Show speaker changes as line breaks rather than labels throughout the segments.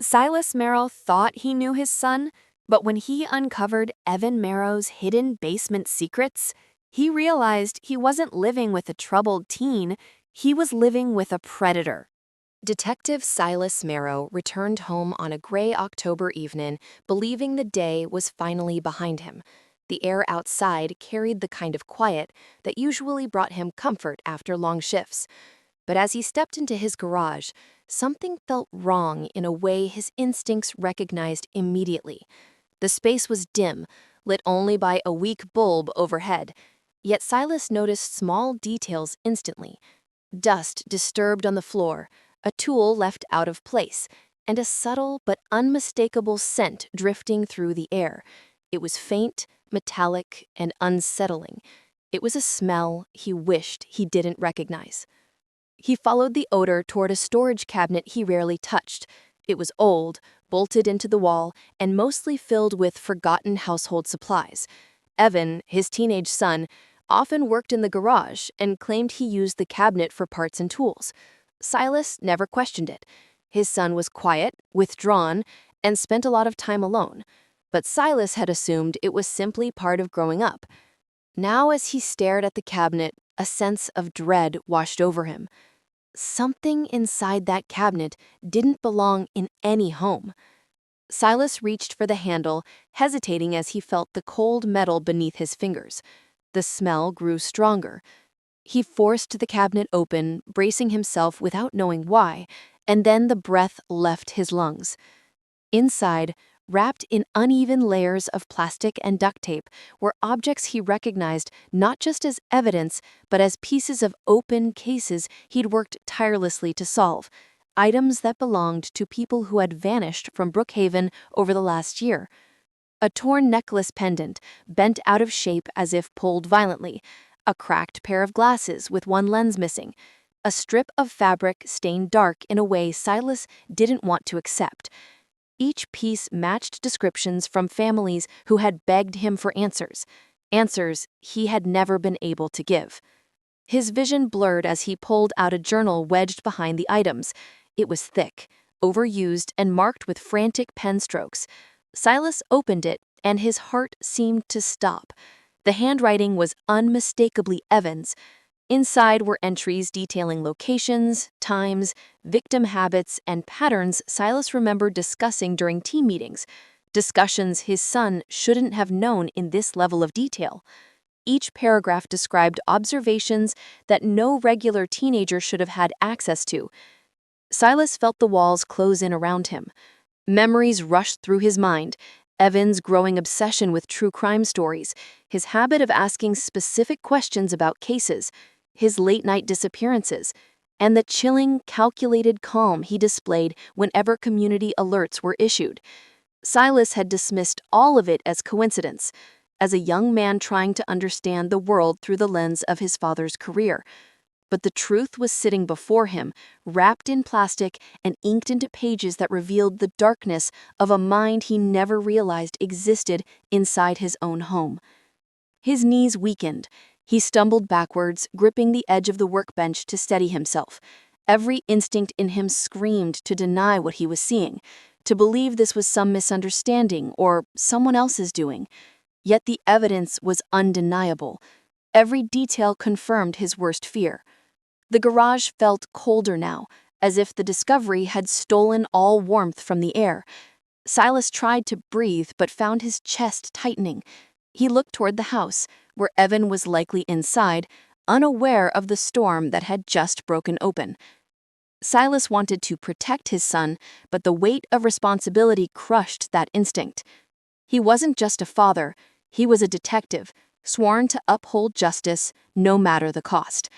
Silas Marrow thought he knew his son, but when he uncovered Evan Marrow's hidden basement secrets, he realized he wasn't living with a troubled teen, he was living with a predator. Detective Silas Marrow returned home on a gray October evening, believing the day was finally behind him. The air outside carried the kind of quiet that usually brought him comfort after long shifts. But as he stepped into his garage, something felt wrong in a way his instincts recognized immediately. The space was dim, lit only by a weak bulb overhead, yet Silas noticed small details instantly. Dust disturbed on the floor, a tool left out of place, and a subtle but unmistakable scent drifting through the air. It was faint, metallic, and unsettling. It was a smell he wished he didn't recognize. He followed the odor toward a storage cabinet he rarely touched. It was old, bolted into the wall, and mostly filled with forgotten household supplies. Evan, his teenage son, often worked in the garage and claimed he used the cabinet for parts and tools. Silas never questioned it. His son was quiet, withdrawn, and spent a lot of time alone. But Silas had assumed it was simply part of growing up. Now, as he stared at the cabinet, a sense of dread washed over him. Something inside that cabinet didn't belong in any home. Silas reached for the handle, hesitating as he felt the cold metal beneath his fingers. The smell grew stronger. He forced the cabinet open, bracing himself without knowing why, and then the breath left his lungs. Inside, wrapped in uneven layers of plastic and duct tape, were objects he recognized not just as evidence, but as pieces of open cases he'd worked tirelessly to solve, items that belonged to people who had vanished from Brookhaven over the last year. A torn necklace pendant, bent out of shape as if pulled violently, a cracked pair of glasses with one lens missing, a strip of fabric stained dark in a way Silas didn't want to accept. Each piece matched descriptions from families who had begged him for answers he had never been able to give. His vision blurred as he pulled out a journal wedged behind the items. It was thick, overused, and marked with frantic pen strokes. Silas opened it, and his heart seemed to stop. The handwriting was unmistakably Evan's. Inside were entries detailing locations, times, victim habits, and patterns Silas remembered discussing during team meetings, discussions his son shouldn't have known in this level of detail. Each paragraph described observations that no regular teenager should have had access to. Silas felt the walls close in around him. Memories rushed through his mind. Evan's growing obsession with true crime stories, his habit of asking specific questions about cases, his late-night disappearances, and the chilling, calculated calm he displayed whenever community alerts were issued. Silas had dismissed all of it as coincidence, as a young man trying to understand the world through the lens of his father's career. But the truth was sitting before him, wrapped in plastic and inked into pages that revealed the darkness of a mind he never realized existed inside his own home. His knees weakened. He stumbled backwards, gripping the edge of the workbench to steady himself. Every instinct in him screamed to deny what he was seeing, to believe this was some misunderstanding or someone else's doing. Yet the evidence was undeniable. Every detail confirmed his worst fear. The garage felt colder now, as if the discovery had stolen all warmth from the air. Silas tried to breathe but found his chest tightening. He looked toward the house, where Evan was likely inside, unaware of the storm that had just broken open. Silas wanted to protect his son, but the weight of responsibility crushed that instinct. He wasn't just a father, he was a detective, sworn to uphold justice no matter the cost.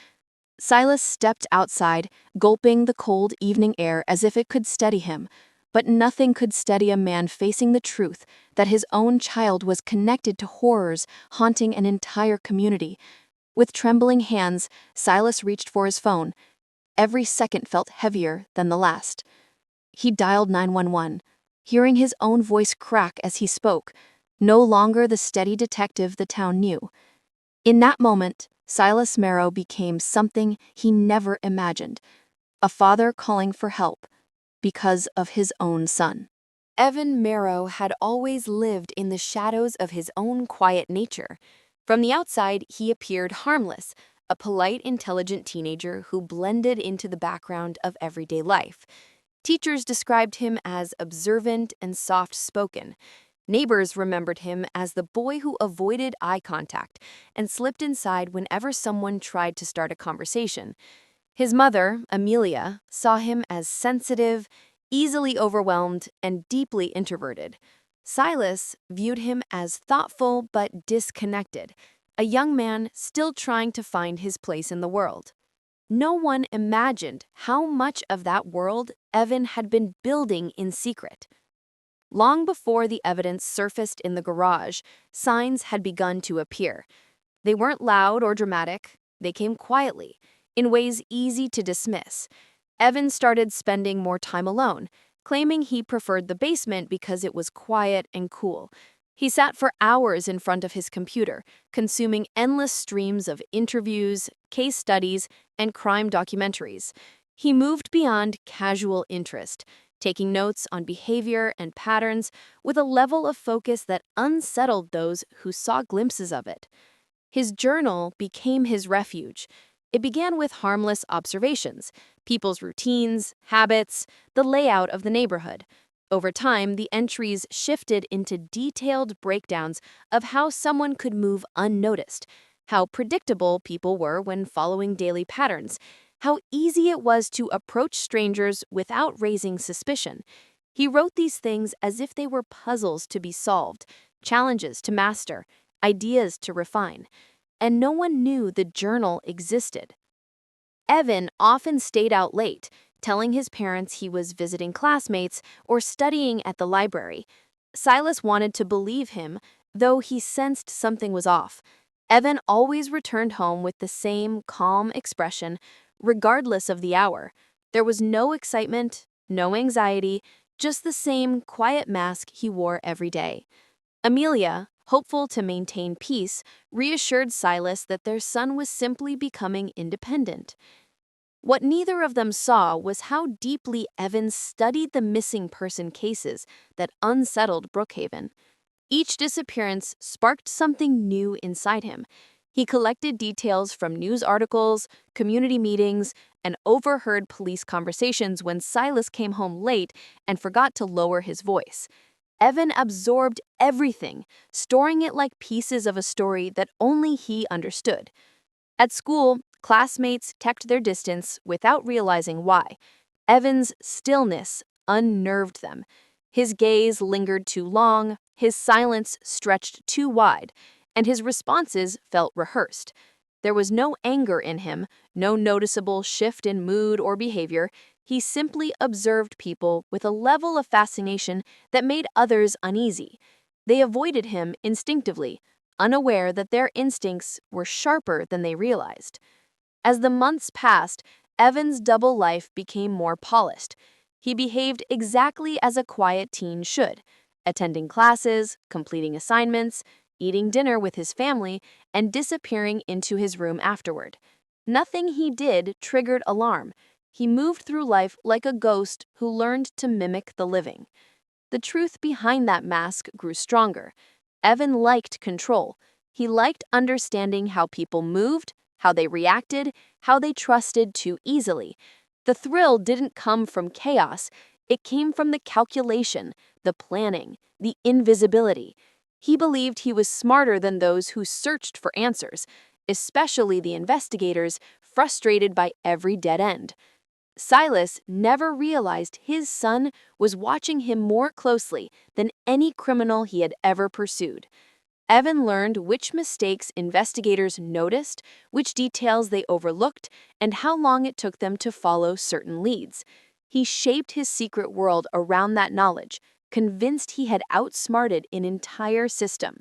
Silas stepped outside, gulping the cold evening air as if it could steady him. But nothing could steady a man facing the truth that his own child was connected to horrors haunting an entire community. With trembling hands, Silas reached for his phone. Every second felt heavier than the last. He dialed 911, hearing his own voice crack as he spoke, no longer the steady detective the town knew. In that moment, Silas Marrow became something he never imagined. A father calling for help, because of his own son. Evan Marrow had always lived in the shadows of his own quiet nature. From the outside, he appeared harmless, a polite, intelligent teenager who blended into the background of everyday life. Teachers described him as observant and soft-spoken. Neighbors remembered him as the boy who avoided eye contact and slipped inside whenever someone tried to start a conversation. His mother, Amelia, saw him as sensitive, easily overwhelmed, and deeply introverted. Silas viewed him as thoughtful but disconnected, a young man still trying to find his place in the world. No one imagined how much of that world Evan had been building in secret. Long before the evidence surfaced in the garage, signs had begun to appear. They weren't loud or dramatic, they came quietly, in ways easy to dismiss. Evan started spending more time alone, claiming he preferred the basement because it was quiet and cool. He sat for hours in front of his computer, consuming endless streams of interviews, case studies, and crime documentaries. He moved beyond casual interest, taking notes on behavior and patterns with a level of focus that unsettled those who saw glimpses of it. His journal became his refuge. It began with harmless observations, people's routines, habits, the layout of the neighborhood. Over time, the entries shifted into detailed breakdowns of how someone could move unnoticed, how predictable people were when following daily patterns, how easy it was to approach strangers without raising suspicion. He wrote these things as if they were puzzles to be solved, challenges to master, ideas to refine, and no one knew the journal existed. Evan often stayed out late, telling his parents he was visiting classmates or studying at the library. Silas wanted to believe him, though he sensed something was off. Evan always returned home with the same calm expression, regardless of the hour. There was no excitement, no anxiety, just the same quiet mask he wore every day. Amelia, hopeful to maintain peace, reassured Silas that their son was simply becoming independent. What neither of them saw was how deeply Evan studied the missing person cases that unsettled Brookhaven. Each disappearance sparked something new inside him. He collected details from news articles, community meetings, and overheard police conversations when Silas came home late and forgot to lower his voice. Evan absorbed everything, storing it like pieces of a story that only he understood. At school, classmates kept their distance without realizing why. Evan's stillness unnerved them. His gaze lingered too long, his silence stretched too wide, and his responses felt rehearsed. There was no anger in him, no noticeable shift in mood or behavior. He simply observed people with a level of fascination that made others uneasy. They avoided him instinctively, unaware that their instincts were sharper than they realized. As the months passed, Evan's double life became more polished. He behaved exactly as a quiet teen should, attending classes, completing assignments, eating dinner with his family, and disappearing into his room afterward. Nothing he did triggered alarm. He moved through life like a ghost who learned to mimic the living. The truth behind that mask grew stronger. Evan liked control. He liked understanding how people moved, how they reacted, how they trusted too easily. The thrill didn't come from chaos. It came from the calculation, the planning, the invisibility. He believed he was smarter than those who searched for answers, especially the investigators frustrated by every dead end. Silas never realized his son was watching him more closely than any criminal he had ever pursued. Evan learned which mistakes investigators noticed, which details they overlooked, and how long it took them to follow certain leads. He shaped his secret world around that knowledge, convinced he had outsmarted an entire system.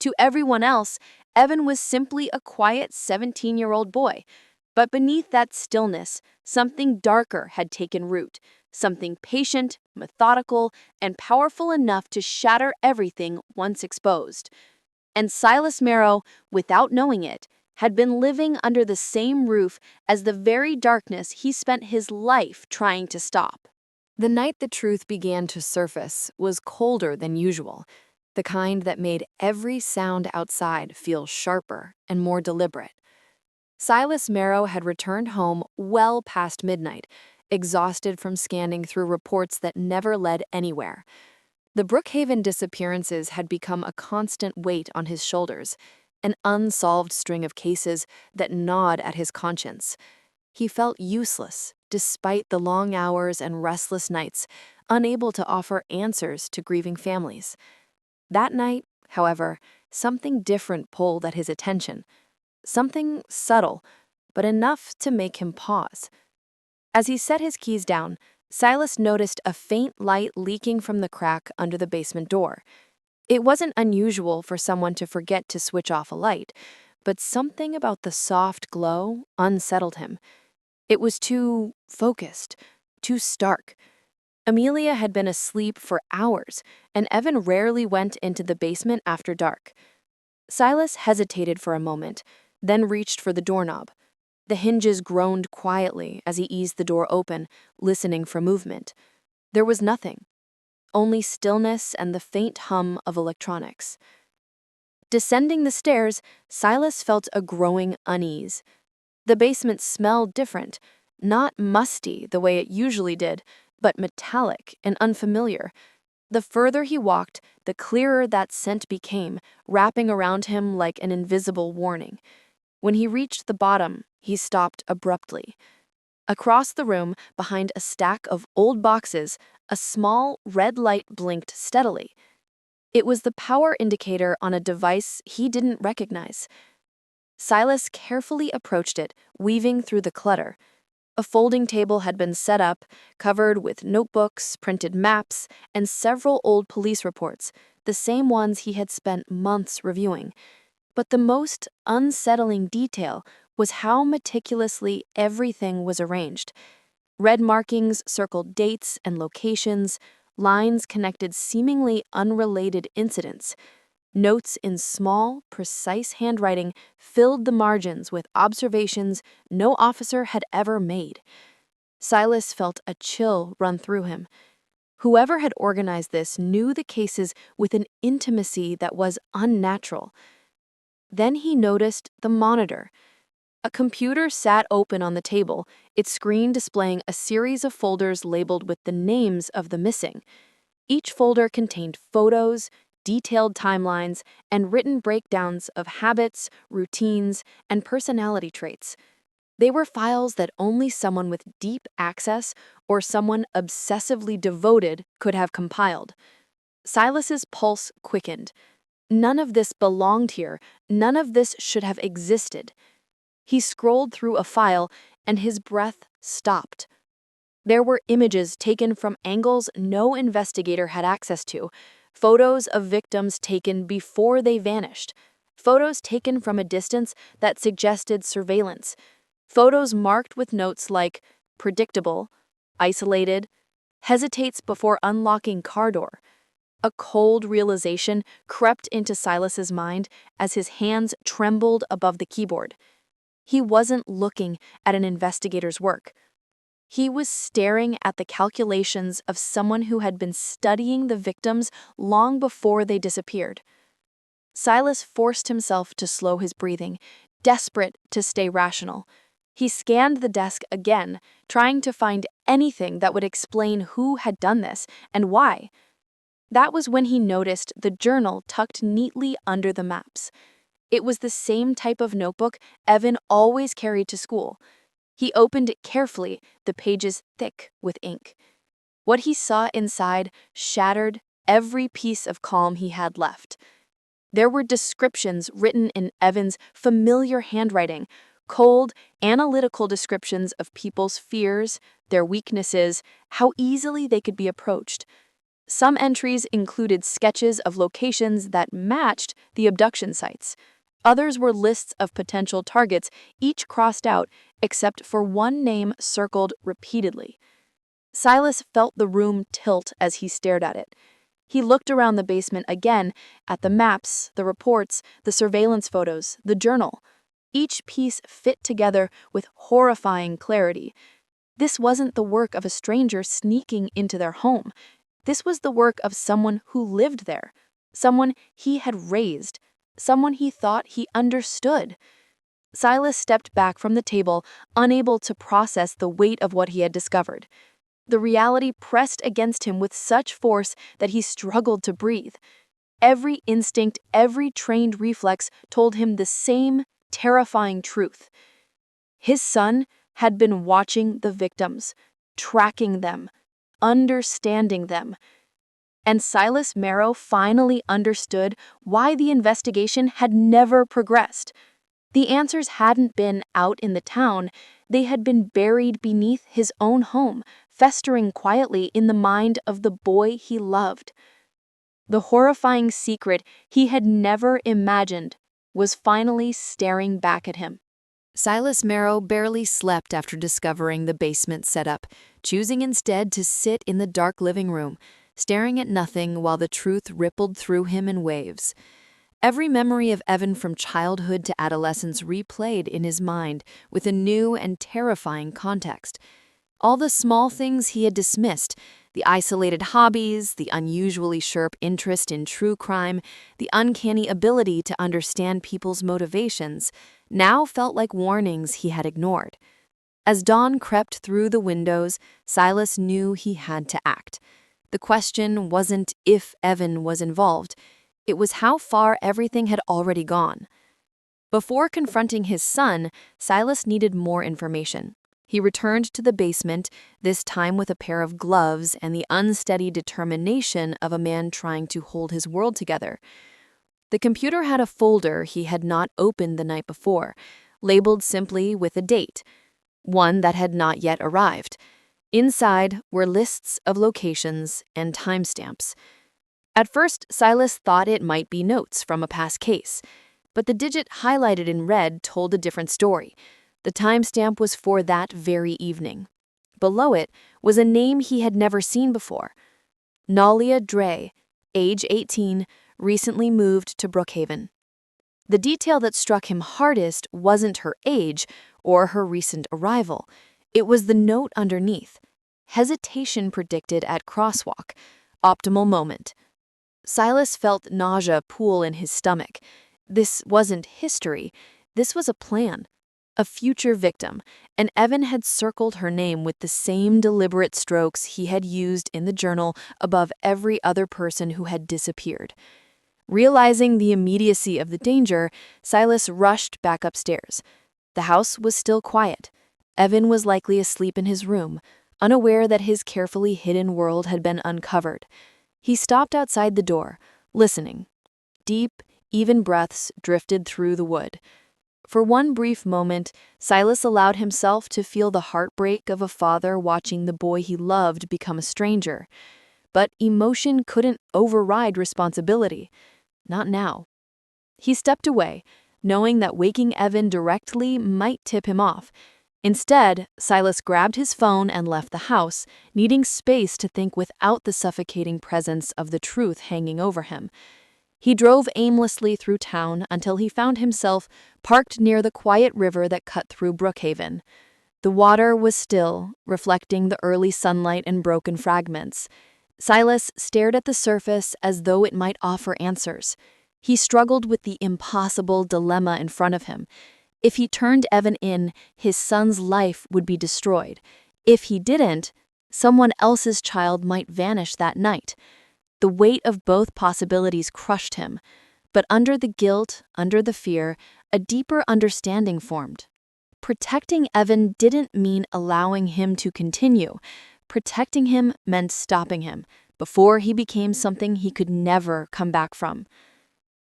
To everyone else, Evan was simply a quiet 17-year-old boy. But beneath that stillness, something darker had taken root, something patient, methodical, and powerful enough to shatter everything once exposed. And Silas Marrow, without knowing it, had been living under the same roof as the very darkness he spent his life trying to stop. The night the truth began to surface was colder than usual, the kind that made every sound outside feel sharper and more deliberate. Silas Marrow had returned home well past midnight, exhausted from scanning through reports that never led anywhere. The Brookhaven disappearances had become a constant weight on his shoulders, an unsolved string of cases that gnawed at his conscience. He felt useless, despite the long hours and restless nights, unable to offer answers to grieving families. That night, however, something different pulled at his attention. Something subtle, but enough to make him pause. As he set his keys down, Silas noticed a faint light leaking from the crack under the basement door. It wasn't unusual for someone to forget to switch off a light, but something about the soft glow unsettled him. It was too focused, too stark. Amelia had been asleep for hours, and Evan rarely went into the basement after dark. Silas hesitated for a moment, then reached for the doorknob. The hinges groaned quietly as he eased the door open, listening for movement. There was nothing, only stillness and the faint hum of electronics. Descending the stairs, Silas felt a growing unease. The basement smelled different, not musty the way it usually did, but metallic and unfamiliar. The further he walked, the clearer that scent became, wrapping around him like an invisible warning. When he reached the bottom, he stopped abruptly. Across the room, behind a stack of old boxes, a small red light blinked steadily. It was the power indicator on a device he didn't recognize. Silas carefully approached it, weaving through the clutter. A folding table had been set up, covered with notebooks, printed maps, and several old police reports, the same ones he had spent months reviewing. But the most unsettling detail was how meticulously everything was arranged. Red markings circled dates and locations, lines connected seemingly unrelated incidents. Notes in small, precise handwriting filled the margins with observations no officer had ever made. Silas felt a chill run through him. Whoever had organized this knew the cases with an intimacy that was unnatural. Then he noticed the monitor. A computer sat open on the table, its screen displaying a series of folders labeled with the names of the missing. Each folder contained photos, detailed timelines, and written breakdowns of habits, routines, and personality traits. They were files that only someone with deep access or someone obsessively devoted could have compiled. Silas's pulse quickened. None of this belonged here. None of this should have existed. He scrolled through a file, and his breath stopped. There were images taken from angles no investigator had access to, photos of victims taken before they vanished, photos taken from a distance that suggested surveillance, photos marked with notes like predictable, isolated, hesitates before unlocking car door. A cold realization crept into Silas's mind as his hands trembled above the keyboard. He wasn't looking at an investigator's work. He was staring at the calculations of someone who had been studying the victims long before they disappeared. Silas forced himself to slow his breathing, desperate to stay rational. He scanned the desk again, trying to find anything that would explain who had done this and why. That was when he noticed the journal tucked neatly under the maps. It was the same type of notebook Evan always carried to school. He opened it carefully, the pages thick with ink. What he saw inside shattered every piece of calm he had left. There were descriptions written in Evan's familiar handwriting, cold, analytical descriptions of people's fears, their weaknesses, how easily they could be approached. Some entries included sketches of locations that matched the abduction sites. Others were lists of potential targets, each crossed out, except for one name circled repeatedly. Silas felt the room tilt as he stared at it. He looked around the basement again, at the maps, the reports, the surveillance photos, the journal. Each piece fit together with horrifying clarity. This wasn't the work of a stranger sneaking into their home. This was the work of someone who lived there, someone he had raised, someone he thought he understood. Silas stepped back from the table, unable to process the weight of what he had discovered. The reality pressed against him with such force that he struggled to breathe. Every instinct, every trained reflex told him the same terrifying truth. His son had been watching the victims, tracking them, understanding them. And Silas Marrow finally understood why the investigation had never progressed. The answers hadn't been out in the town, they had been buried beneath his own home, festering quietly in the mind of the boy he loved. The horrifying secret he had never imagined was finally staring back at him. Silas Marrow barely slept after discovering the basement setup, choosing instead to sit in the dark living room, staring at nothing while the truth rippled through him in waves. Every memory of Evan from childhood to adolescence replayed in his mind with a new and terrifying context. All the small things he had dismissed, the isolated hobbies, the unusually sharp interest in true crime, the uncanny ability to understand people's motivations, now felt like warnings he had ignored. As dawn crept through the windows, Silas knew he had to act. The question wasn't if Evan was involved, it was how far everything had already gone. Before confronting his son, Silas needed more information. He returned to the basement, this time with a pair of gloves and the unsteady determination of a man trying to hold his world together. The computer had a folder he had not opened the night before, labeled simply with a date, one that had not yet arrived. Inside were lists of locations and timestamps. At first, Silas thought it might be notes from a past case, but the digit highlighted in red told a different story. The timestamp was for that very evening. Below it was a name he had never seen before. Nalia Dre, age 18, recently moved to Brookhaven. The detail that struck him hardest wasn't her age or her recent arrival. It was the note underneath. Hesitation predicted at crosswalk. Optimal moment. Silas felt nausea pool in his stomach. This wasn't history. This was a plan. A future victim, and Evan had circled her name with the same deliberate strokes he had used in the journal above every other person who had disappeared. Realizing the immediacy of the danger, Silas rushed back upstairs. The house was still quiet. Evan was likely asleep in his room, unaware that his carefully hidden world had been uncovered. He stopped outside the door, listening. Deep, even breaths drifted through the wood. For one brief moment, Silas allowed himself to feel the heartbreak of a father watching the boy he loved become a stranger. But emotion couldn't override responsibility. Not now. He stepped away, knowing that waking Evan directly might tip him off. Instead, Silas grabbed his phone and left the house, needing space to think without the suffocating presence of the truth hanging over him. He drove aimlessly through town until he found himself parked near the quiet river that cut through Brookhaven. The water was still, reflecting the early sunlight in broken fragments. Silas stared at the surface as though it might offer answers. He struggled with the impossible dilemma in front of him. If he turned Evan in, his son's life would be destroyed. If he didn't, someone else's child might vanish that night. The weight of both possibilities crushed him, but under the guilt, under the fear, a deeper understanding formed. Protecting Evan didn't mean allowing him to continue. Protecting him meant stopping him before he became something he could never come back from.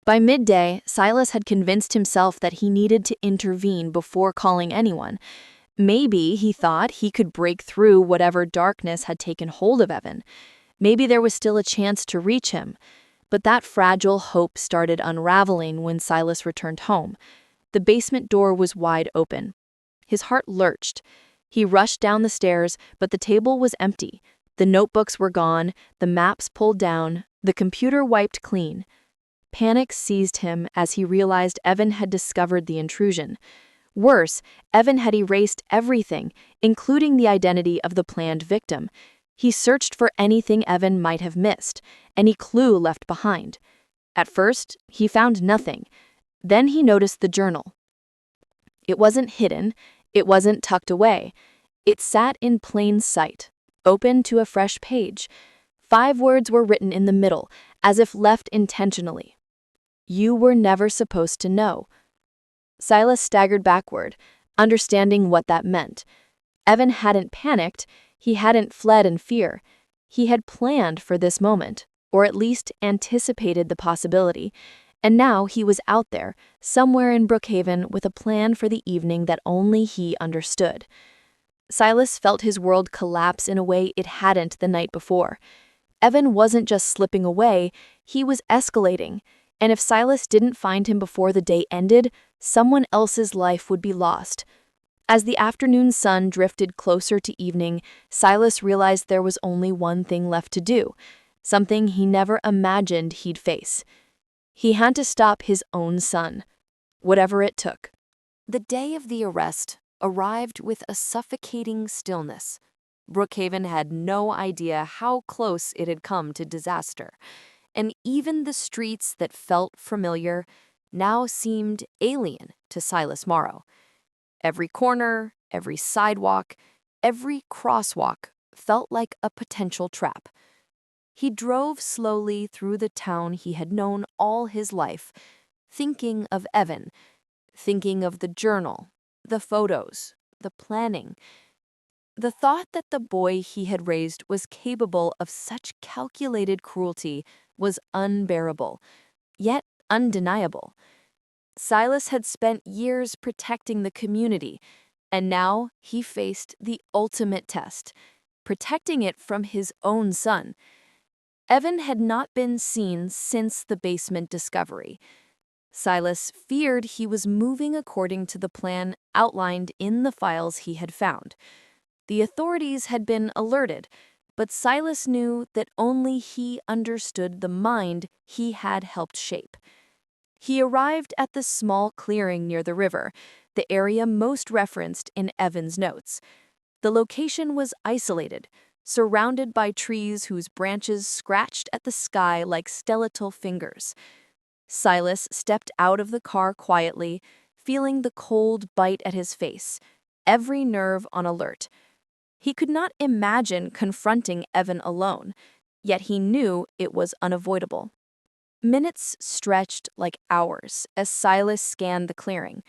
By midday, Silas had convinced himself that he needed to intervene before calling anyone. Maybe, he thought, he could break through whatever darkness had taken hold of Evan. Maybe there was still a chance to reach him. But that fragile hope started unraveling when Silas returned home. The basement door was wide open. His heart lurched. He rushed down the stairs, but the table was empty. The notebooks were gone, the maps pulled down, the computer wiped clean. Panic seized him as he realized Evan had discovered the intrusion. Worse, Evan had erased everything, including the identity of the planned victim. He searched for anything Evan might have missed, any clue left behind. At first, he found nothing. Then he noticed the journal. It wasn't hidden, it wasn't tucked away. It sat in plain sight, open to a fresh page. 5 words were written in the middle, as if left intentionally. "You were never supposed to know." Silas staggered backward, understanding what that meant. Evan hadn't panicked, he hadn't fled in fear. He had planned for this moment, or at least anticipated the possibility, and now he was out there, somewhere in Brookhaven, with a plan for the evening that only he understood. Silas felt his world collapse in a way it hadn't the night before. Evan wasn't just slipping away, he was escalating, and if Silas didn't find him before the day ended, someone else's life would be lost. As the afternoon sun drifted closer to evening, Silas realized there was only one thing left to do, something he never imagined he'd face. He had to stop his own son, whatever it took. The day of the arrest arrived with a suffocating stillness. Brookhaven had no idea how close it had come to disaster, and even the streets that felt familiar now seemed alien to Silas Marrow. Every corner, every sidewalk, every crosswalk felt like a potential trap. He drove slowly through the town he had known all his life, thinking of Evan, thinking of the journal, the photos, the planning. The thought that the boy he had raised was capable of such calculated cruelty was unbearable, yet undeniable. Silas had spent years protecting the community, and now he faced the ultimate test, protecting it from his own son. Evan had not been seen since the basement discovery. Silas feared he was moving according to the plan outlined in the files he had found. The authorities had been alerted, but Silas knew that only he understood the mind he had helped shape. He arrived at the small clearing near the river, the area most referenced in Evan's notes. The location was isolated, surrounded by trees whose branches scratched at the sky like skeletal fingers. Silas stepped out of the car quietly, feeling the cold bite at his face, every nerve on alert. He could not imagine confronting Evan alone, yet he knew it was unavoidable. Minutes stretched like hours as Silas scanned the clearing.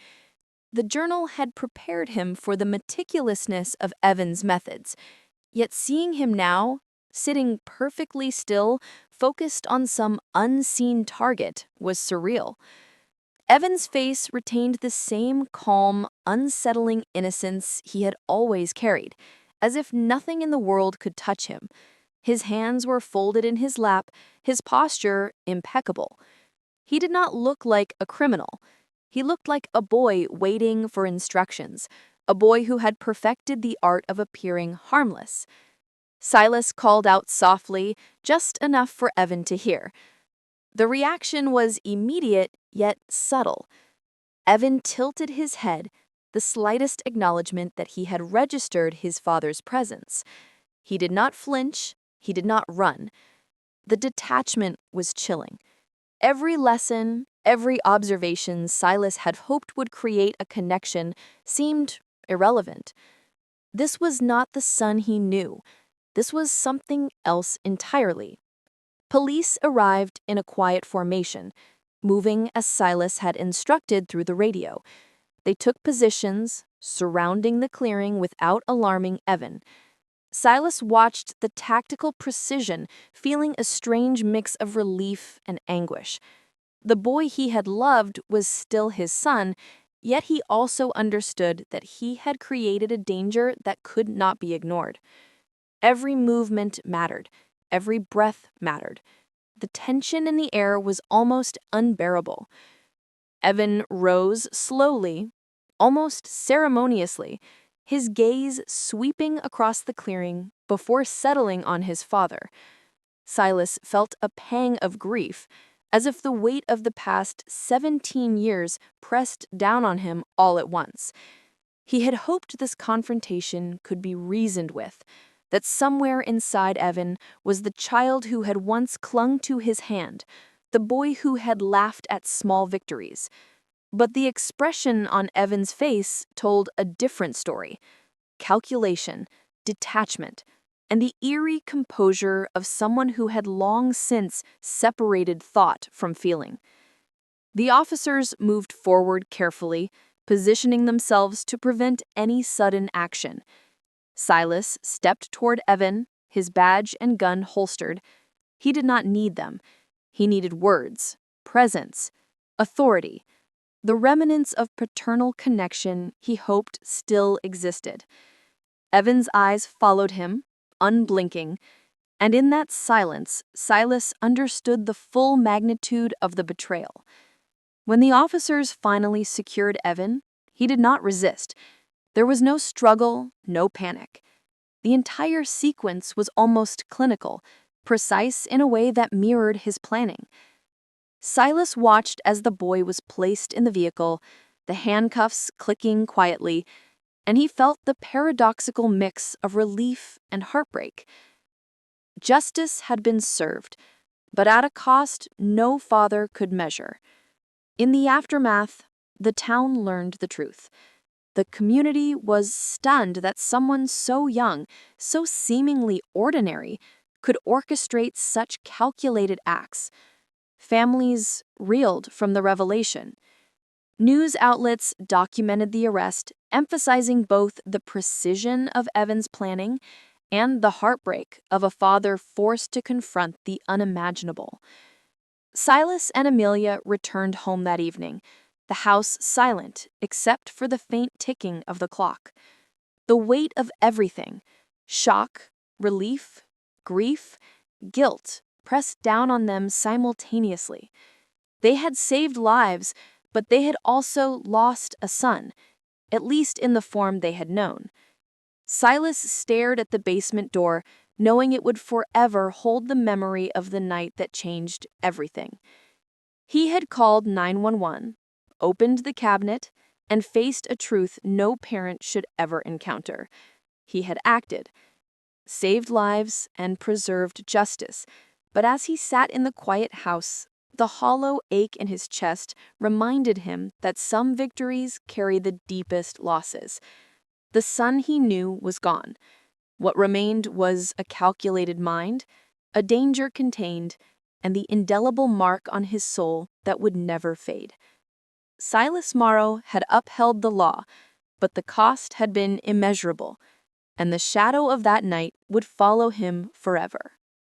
The journal had prepared him for the meticulousness of Evan's methods, yet seeing him now, sitting perfectly still, focused on some unseen target, was surreal. Evan's face retained the same calm, unsettling innocence he had always carried, as if nothing in the world could touch him. His hands were folded in his lap, his posture impeccable. He did not look like a criminal. He looked like a boy waiting for instructions, a boy who had perfected the art of appearing harmless. Silas called out softly, just enough for Evan to hear. The reaction was immediate, yet subtle. Evan tilted his head, the slightest acknowledgement that he had registered his father's presence. He did not flinch, he did not run. The detachment was chilling. Every lesson, every observation Silas had hoped would create a connection seemed irrelevant. This was not the son he knew. This was something else entirely. Police arrived in a quiet formation, moving as Silas had instructed through the radio. They took positions, surrounding the clearing without alarming Evan. Silas watched the tactical precision, feeling a strange mix of relief and anguish. The boy he had loved was still his son, yet he also understood that he had created a danger that could not be ignored. Every movement mattered. Every breath mattered. The tension in the air was almost unbearable. Evan rose slowly, almost ceremoniously, his gaze sweeping across the clearing before settling on his father. Silas felt a pang of grief, as if the weight of the past 17 years pressed down on him all at once. He had hoped this confrontation could be reasoned with, that somewhere inside Evan was the child who had once clung to his hand, the boy who had laughed at small victories. But the expression on Evan's face told a different story: calculation, detachment, and the eerie composure of someone who had long since separated thought from feeling. The officers moved forward carefully, positioning themselves to prevent any sudden action. Silas stepped toward Evan, his badge and gun holstered. He did not need them. He needed words, presence, authority, the remnants of paternal connection he hoped still existed. Evan's eyes followed him, unblinking, and in that silence, Silas understood the full magnitude of the betrayal. When the officers finally secured Evan, he did not resist. There was no struggle, no panic. The entire sequence was almost clinical, precise in a way that mirrored his planning. Silas watched as the boy was placed in the vehicle, the handcuffs clicking quietly, and he felt the paradoxical mix of relief and heartbreak. Justice had been served, but at a cost no father could measure. In the aftermath, the town learned the truth. The community was stunned that someone so young, so seemingly ordinary, could orchestrate such calculated acts. Families reeled from the revelation. News outlets documented the arrest, emphasizing both the precision of Evan's planning and the heartbreak of a father forced to confront the unimaginable. Silas and Amelia returned home that evening, the house silent except for the faint ticking of the clock. The weight of everything, shock, relief, grief, guilt, pressed down on them simultaneously. They had saved lives, but they had also lost a son, at least in the form they had known. Silas stared at the basement door, knowing it would forever hold the memory of the night that changed everything. He had called 911, opened the cabinet, and faced a truth no parent should ever encounter. He had acted, saved lives, and preserved justice. But as he sat in the quiet house, the hollow ache in his chest reminded him that some victories carry the deepest losses. The son he knew was gone. What remained was a calculated mind, a danger contained, and the indelible mark on his soul that would never fade. Silas Marrow had upheld the law, but the cost had been immeasurable, and the shadow of that night would follow him forever.